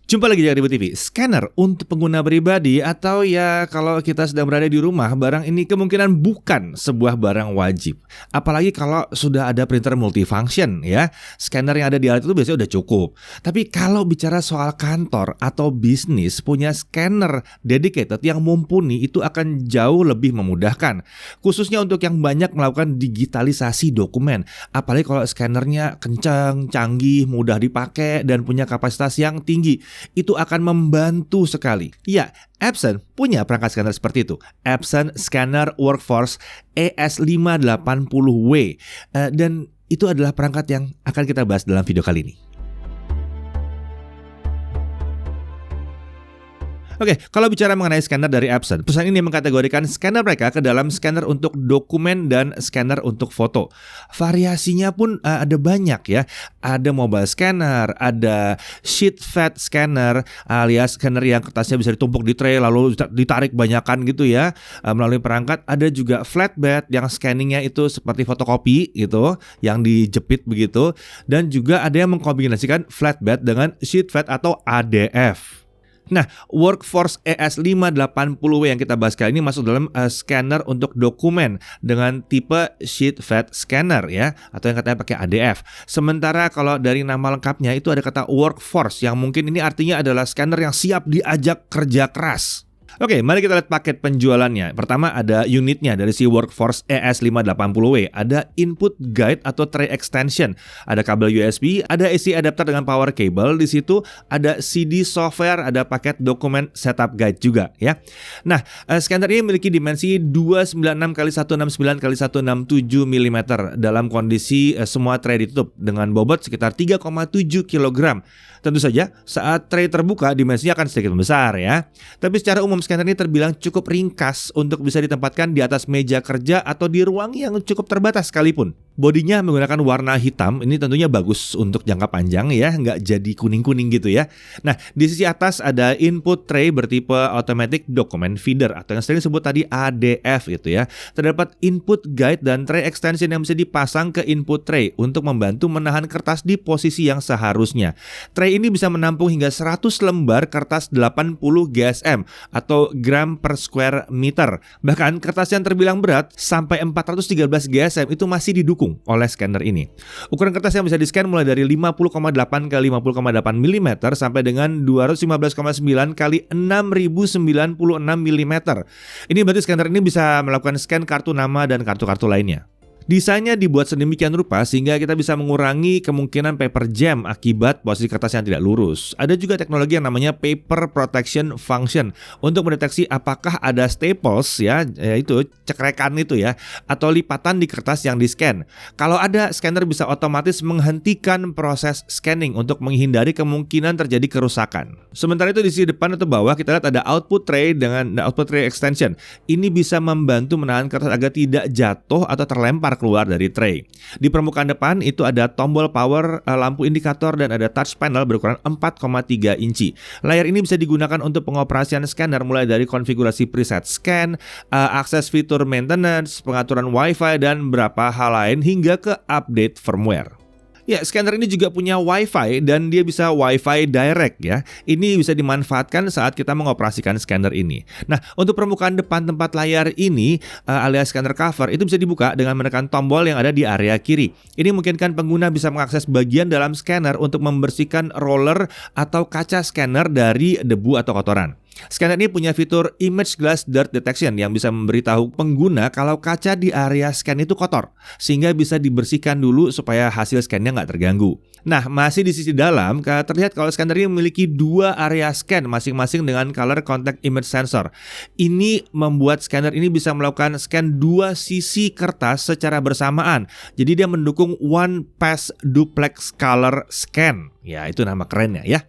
Jumpa lagi di Ribu TV. Scanner untuk pengguna pribadi atau ya kalau kita sedang berada di rumah, barang ini kemungkinan bukan sebuah barang wajib. Apalagi kalau sudah ada printer multifunction ya. Scanner yang ada di alat itu biasanya udah cukup. Tapi kalau bicara soal kantor atau bisnis, punya scanner dedicated yang mumpuni itu akan jauh lebih memudahkan. Khususnya untuk yang banyak melakukan digitalisasi dokumen. Apalagi kalau scannernya kencang, canggih, mudah dipakai dan punya kapasitas yang tinggi. Itu akan membantu sekali. Ya, Epson punya perangkat scanner seperti itu. Epson Scanner Workforce ES580W. Dan itu adalah perangkat yang akan kita bahas dalam video kali ini. Oke, kalau bicara mengenai scanner dari Epson, perusahaan ini mengkategorikan scanner mereka ke dalam scanner untuk dokumen dan scanner untuk foto. Variasinya pun ada banyak ya. Ada mobile scanner, ada sheet fed scanner, alias scanner yang kertasnya bisa ditumpuk di tray lalu ditarik banyakan gitu ya melalui perangkat. Ada juga flatbed yang scanningnya itu seperti fotokopi gitu, yang dijepit begitu. Dan juga ada yang mengkombinasikan flatbed dengan sheet fed atau ADF. Nah, Workforce ES580W yang kita bahas kali ini masuk dalam scanner untuk dokumen dengan tipe sheet fed scanner ya, atau yang katanya pakai ADF. Sementara kalau dari nama lengkapnya itu ada kata Workforce yang mungkin ini artinya adalah scanner yang siap diajak kerja keras. Oke, mari kita lihat paket penjualannya. Pertama ada unitnya dari si Workforce ES580W. Ada input guide atau tray extension. Ada kabel USB, ada AC adapter dengan power cable. Di situ ada CD software, ada paket dokumen setup guide juga ya. Nah, scanner ini memiliki dimensi 296x169x167 mm dalam kondisi semua tray ditutup dengan bobot sekitar 3,7 kg. Tentu saja saat tray terbuka dimensinya akan sedikit membesar ya. Tapi secara umum scanner ini terbilang cukup ringkas untuk bisa ditempatkan di atas meja kerja atau di ruang yang cukup terbatas sekalipun. Bodinya menggunakan warna hitam, ini tentunya bagus untuk jangka panjang ya, nggak jadi kuning-kuning gitu ya. Nah, di sisi atas ada input tray bertipe automatic document feeder atau yang sering disebut tadi ADF gitu ya. Terdapat input guide dan tray extension yang bisa dipasang ke input tray untuk membantu menahan kertas di posisi yang seharusnya. Tray ini bisa menampung hingga 100 lembar kertas 80 GSM atau gram per square meter. Bahkan kertas yang terbilang berat sampai 413 GSM itu masih didukung oleh scanner ini. Ukuran kertas yang bisa di-scan mulai dari 50,8 x 50,8 mm sampai dengan 215,9 x 6096 mm. Ini berarti scanner ini bisa melakukan scan kartu nama dan kartu-kartu lainnya. Desainnya dibuat sedemikian rupa sehingga kita bisa mengurangi kemungkinan paper jam akibat posisi kertas yang tidak lurus. Ada juga teknologi yang namanya paper protection function untuk mendeteksi apakah ada staples ya, yaitu cekrekan itu ya, atau lipatan di kertas yang di-scan. Kalau ada, scanner bisa otomatis menghentikan proses scanning untuk menghindari kemungkinan terjadi kerusakan. Sementara itu di sisi depan atau bawah kita lihat ada output tray dengan output tray extension. Ini bisa membantu menahan kertas agar tidak jatuh atau terlempar keluar dari tray. Di permukaan depan itu ada tombol power, lampu indikator dan ada touch panel berukuran 4,3 inci. Layar ini bisa digunakan untuk pengoperasian scanner mulai dari konfigurasi preset scan, akses fitur maintenance, pengaturan wifi dan beberapa hal lain hingga ke update firmware. Ya, scanner ini juga punya Wi-Fi dan dia bisa Wi-Fi direct ya. Ini bisa dimanfaatkan saat kita mengoperasikan scanner ini. Nah, untuk permukaan depan tempat layar ini alias scanner cover itu bisa dibuka dengan menekan tombol yang ada di area kiri. Ini memungkinkan pengguna bisa mengakses bagian dalam scanner untuk membersihkan roller atau kaca scanner dari debu atau kotoran. Scanner ini punya fitur Image Glass Dirt Detection yang bisa memberitahu pengguna kalau kaca di area scan itu kotor, sehingga bisa dibersihkan dulu supaya hasil scan-nya nggak terganggu. Nah, masih di sisi dalam, terlihat kalau scanner ini memiliki dua area scan masing-masing dengan color contact image sensor. Ini membuat scanner ini bisa melakukan scan dua sisi kertas secara bersamaan. Jadi dia mendukung One Pass Duplex Color Scan. Ya, itu nama kerennya ya.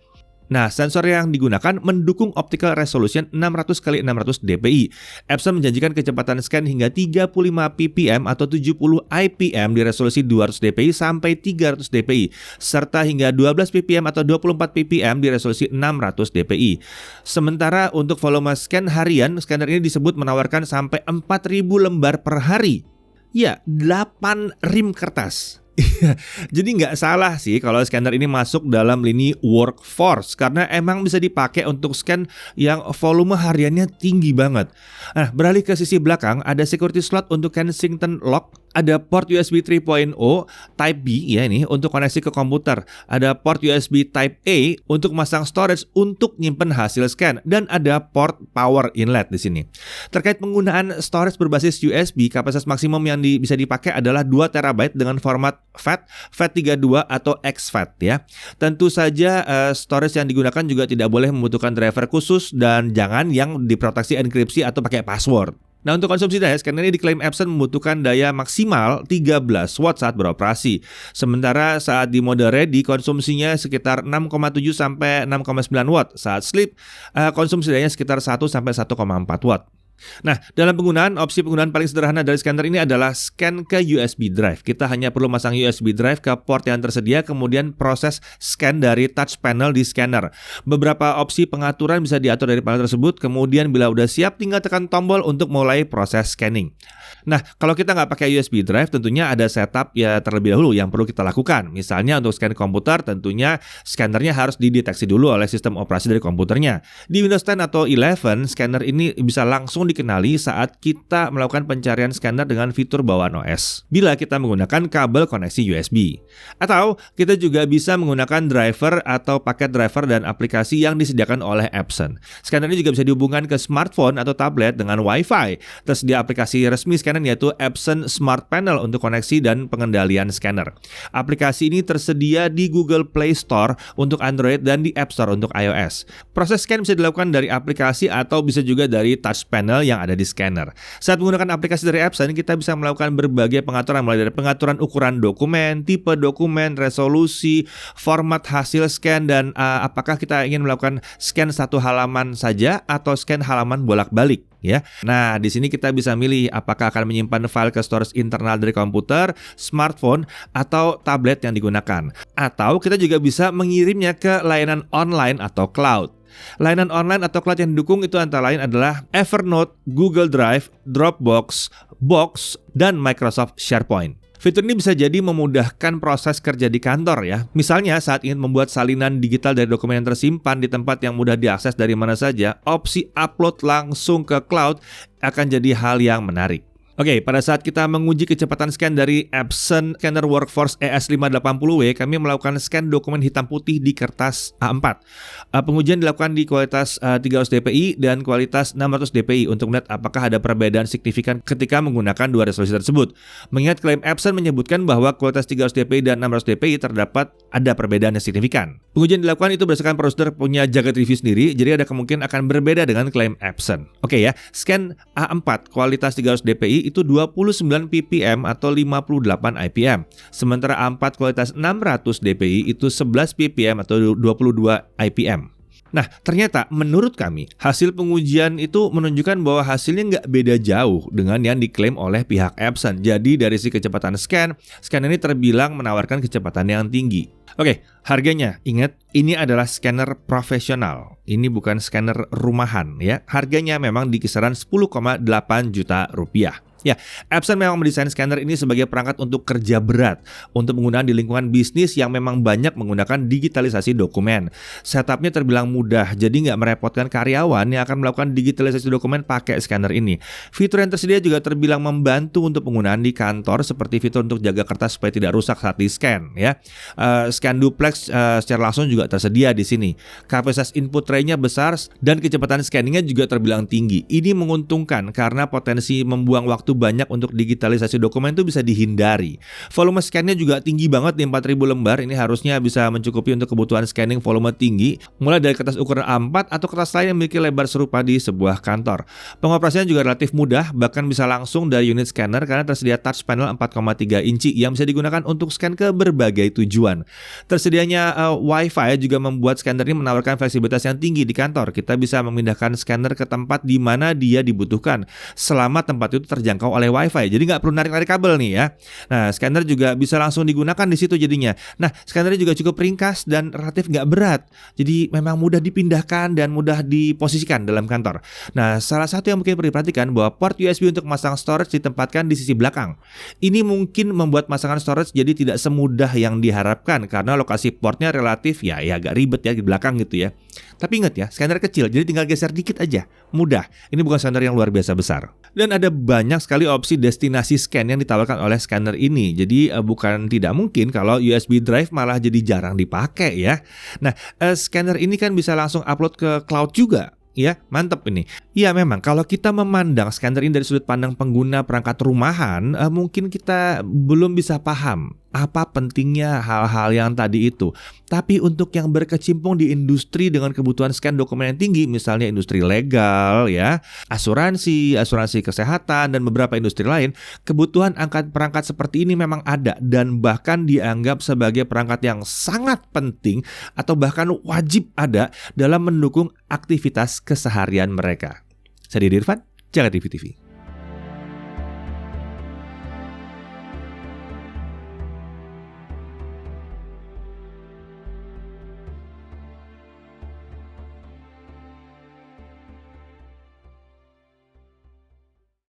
Nah, sensor yang digunakan mendukung optical resolution 600x600 dpi. Epson menjanjikan kecepatan scan hingga 35 ppm atau 70 IPM di resolusi 200 dpi sampai 300 dpi, serta hingga 12 ppm atau 24 ppm di resolusi 600 dpi. Sementara untuk volume scan harian, scanner ini disebut menawarkan sampai 4.000 lembar per hari. Ya, 8 rim kertas. Jadi nggak salah sih kalau scanner ini masuk dalam lini workforce karena emang bisa dipakai untuk scan yang volume hariannya tinggi banget. Nah, beralih ke sisi belakang, ada security slot untuk Kensington Lock, ada port USB 3.0 Type B ya ini untuk koneksi ke komputer, ada port USB Type A untuk masang storage untuk nyimpen hasil scan, dan ada port power inlet di sini. Terkait penggunaan storage berbasis USB, kapasitas maksimum yang bisa dipakai adalah 2 TB dengan format FAT32 atau exFAT ya. Tentu saja storage yang digunakan juga tidak boleh membutuhkan driver khusus dan jangan yang diproteksi enkripsi atau pakai password. Nah, untuk konsumsi daya, scanner ini diklaim Epson membutuhkan daya maksimal 13 watt saat beroperasi. Sementara saat di mode ready, konsumsinya sekitar 6,7 sampai 6,9 watt. Saat sleep, konsumsi dayanya sekitar 1 sampai 1,4 watt. Nah, dalam opsi penggunaan paling sederhana dari scanner ini adalah scan ke USB drive. Kita hanya perlu masang USB drive ke port yang tersedia, kemudian proses scan dari touch panel di scanner. Beberapa opsi pengaturan bisa diatur dari panel tersebut, kemudian bila udah siap tinggal tekan tombol untuk mulai proses scanning. Nah, kalau kita nggak pakai USB drive, tentunya ada setup ya terlebih dahulu yang perlu kita lakukan. Misalnya untuk scan komputer, tentunya scannernya harus dideteksi dulu oleh sistem operasi dari komputernya. Di Windows 10 atau 11, scanner ini bisa langsung dikenali saat kita melakukan pencarian scanner dengan fitur bawaan OS bila kita menggunakan kabel koneksi USB. Atau kita juga bisa menggunakan driver atau paket driver dan aplikasi yang disediakan oleh Epson. Scanner ini juga bisa dihubungkan ke smartphone atau tablet dengan Wi-Fi. Tersedia aplikasi resmi scanner yaitu Epson Smart Panel untuk koneksi dan pengendalian scanner. Aplikasi ini tersedia di Google Play Store untuk Android dan di App Store untuk iOS. Proses scan bisa dilakukan dari aplikasi atau bisa juga dari touch panel yang ada di scanner. Saat menggunakan aplikasi dari Epson, kita bisa melakukan berbagai pengaturan mulai dari pengaturan ukuran dokumen, tipe dokumen, resolusi, format hasil scan, dan apakah kita ingin melakukan scan satu halaman saja atau scan halaman bolak-balik. Ya, nah di sini kita bisa milih apakah akan menyimpan file ke storage internal dari komputer, smartphone, atau tablet yang digunakan. Atau kita juga bisa mengirimnya ke layanan online atau cloud. Layanan online atau cloud yang didukung itu antara lain adalah Evernote, Google Drive, Dropbox, Box, dan Microsoft SharePoint. Fitur ini bisa jadi memudahkan proses kerja di kantor ya. Misalnya saat ingin membuat salinan digital dari dokumen yang tersimpan di tempat yang mudah diakses dari mana saja, opsi upload langsung ke cloud akan jadi hal yang menarik. Oke, pada saat kita menguji kecepatan scan dari Epson Scanner Workforce ES580W, kami melakukan scan dokumen hitam putih di kertas A4. Pengujian dilakukan di kualitas 300 dpi dan kualitas 600 dpi untuk melihat apakah ada perbedaan signifikan ketika menggunakan dua resolusi tersebut. Mengingat klaim Epson menyebutkan bahwa kualitas 300 dpi dan 600 dpi terdapat ada perbedaan yang signifikan. Pengujian dilakukan itu berdasarkan prosedur punya Jagat Review sendiri, jadi ada kemungkinan akan berbeda dengan klaim Epson. Oke ya, scan A4 kualitas 300 dpi itu 29 ppm atau 58 IPM. Sementara A4 kualitas 600 dpi itu 11 ppm atau 22 IPM. Nah, ternyata menurut kami hasil pengujian itu menunjukkan bahwa hasilnya nggak beda jauh dengan yang diklaim oleh pihak Epson. Jadi dari sisi kecepatan scan ini terbilang menawarkan kecepatan yang tinggi. Oke, harganya ingat ini adalah scanner profesional. Ini bukan scanner rumahan ya. Harganya memang di kisaran 10,8 juta rupiah. Ya, Epson memang mendesain scanner ini sebagai perangkat untuk kerja berat, untuk penggunaan di lingkungan bisnis yang memang banyak menggunakan digitalisasi dokumen. Setupnya terbilang mudah, jadi nggak merepotkan karyawan yang akan melakukan digitalisasi dokumen pakai scanner ini. Fitur yang tersedia juga terbilang membantu untuk penggunaan di kantor, seperti fitur untuk jaga kertas supaya tidak rusak saat di-scan. Ya, scan duplex secara langsung juga tersedia di sini. Kapasitas input tray-nya besar dan kecepatan scanningnya juga terbilang tinggi. Ini menguntungkan karena potensi membuang waktu banyak untuk digitalisasi dokumen itu bisa dihindari. Volume scan-nya juga tinggi banget di 4.000 lembar. Ini harusnya bisa mencukupi untuk kebutuhan scanning volume tinggi, mulai dari kertas ukuran A4 atau kertas lain yang memiliki lebar serupa di sebuah kantor. Pengoperasian juga relatif mudah, bahkan bisa langsung dari unit scanner karena tersedia touch panel 4,3 inci yang bisa digunakan untuk scan ke berbagai tujuan. Tersedianya Wi-Fi juga membuat scanner ini menawarkan fleksibilitas yang tinggi di kantor. Kita bisa memindahkan scanner ke tempat di mana dia dibutuhkan selama tempat itu terjangkau dijangkau oleh WiFi. Jadi nggak perlu narik-narik kabel nih ya. Nah, scanner juga bisa langsung digunakan di situ jadinya. Nah, scannernya juga cukup ringkas dan relatif nggak berat. Jadi memang mudah dipindahkan dan mudah diposisikan dalam kantor. Nah, salah satu yang mungkin perlu diperhatikan bahwa port USB untuk memasang storage ditempatkan di sisi belakang. Ini mungkin membuat pemasangan storage jadi tidak semudah yang diharapkan karena lokasi portnya relatif ya agak ribet ya di belakang gitu ya. Tapi ingat ya, scanner kecil, jadi tinggal geser dikit aja, mudah. Ini bukan scanner yang luar biasa besar. Dan ada banyak sekali opsi destinasi scan yang ditawarkan oleh scanner ini. Jadi bukan tidak mungkin kalau USB drive malah jadi jarang dipakai ya. Nah, scanner ini kan bisa langsung upload ke cloud juga. Ya, mantap ini. Ya memang kalau kita memandang scanner ini dari sudut pandang pengguna perangkat rumahan, mungkin kita belum bisa paham apa pentingnya hal-hal yang tadi itu. Tapi untuk yang berkecimpung di industri dengan kebutuhan scan dokumen yang tinggi, misalnya industri legal ya, asuransi kesehatan dan beberapa industri lain, kebutuhan angkat perangkat seperti ini memang ada dan bahkan dianggap sebagai perangkat yang sangat penting atau bahkan wajib ada dalam mendukung aktivitas keseharian mereka. Saya Didi Irfan, Jakarta TV.